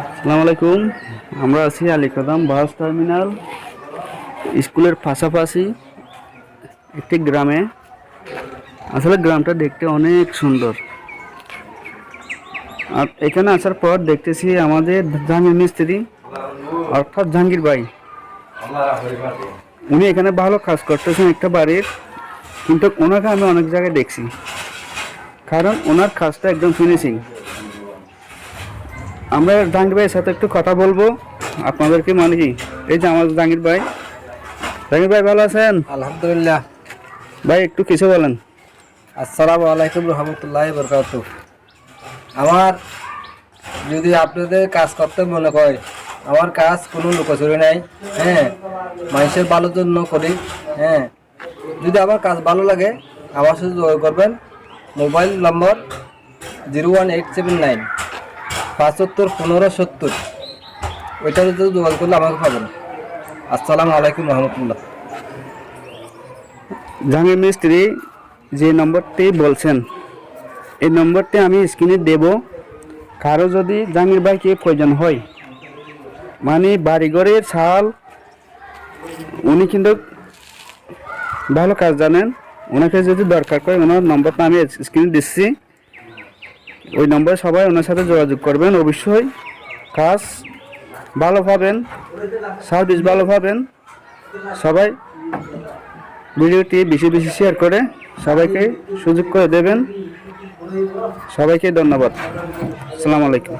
আসসালামু আলাইকুম। আমরা আছি আলীকদম বাস টার্মিনাল স্কুলের পাশাপাশি একটি গ্রামে। আসলে গ্রামটা দেখতে অনেক সুন্দর। আর এখানে আসার পর দেখতেছি আমাদের জাহাঙ্গীর মিস্ত্রি অর্থাৎ জাহাঙ্গীর ভাই, উনি এখানে ভালো কাজ করতেছেন একটা বাড়ির। কিন্তু ওনাকে আমি অনেক জায়গায় দেখছি, কারণ ওনার কাজটা একদম ফিনিশিং। আমরা জাহাঙ্গীর ভাইয়ের সাথে একটু কথা বলবো আপনাদেরকে, মানে কি এই যে আমার জাহাঙ্গীর ভাই। জাহাঙ্গীর ভাই ভালো আছেন? আলহামদুলিল্লাহ। ভাই একটু কিছু বলেন। আসসালামু আলাইকুম রহমতুল্লাহ বরকাত। আমার যদি আপনাদের কাজ করতে মনে করে, আমার কাজ কোনো লুকোচুরি নাই। হ্যাঁ, মানুষের ভালোর জন্য করি। হ্যাঁ, যদি আমার কাজ ভালো লাগে আমার সাথে যোগাযোগ করবেন। মোবাইল নম্বর 01879 75 15 70। ওইটার যদি যোগাযোগ করলে আমাকে পাবেন। আসসালামু আলাইকুম রহমতুল্লাহ। জাহাঙ্গীর মিস্ত্রি যে নম্বরটি বলছেন, এই নম্বরটি আমি স্ক্রিনে দেব। কারো যদি জাহাঙ্গীর ভাইকে প্রয়োজন হয়, মানে বাড়িঘরের ছাল, উনি কিন্তু ভালো কাজ জানেন। ওনাকে যদি দরকার হয়, ওনার নম্বরটা আমি স্ক্রিনে দিচ্ছি। ওই নম্বরে সবাই ওনার সাথে যোগাযোগ করবেন। অবশ্যই কাজ ভালো পাবেন, সার্ভিস ভালো পাবেন। সবাই ভিডিওটি বেশি বেশি শেয়ার করে সবাইকে সুযোগ করে দেবেন। সবাইকে ধন্যবাদ। আসসালামু আলাইকুম।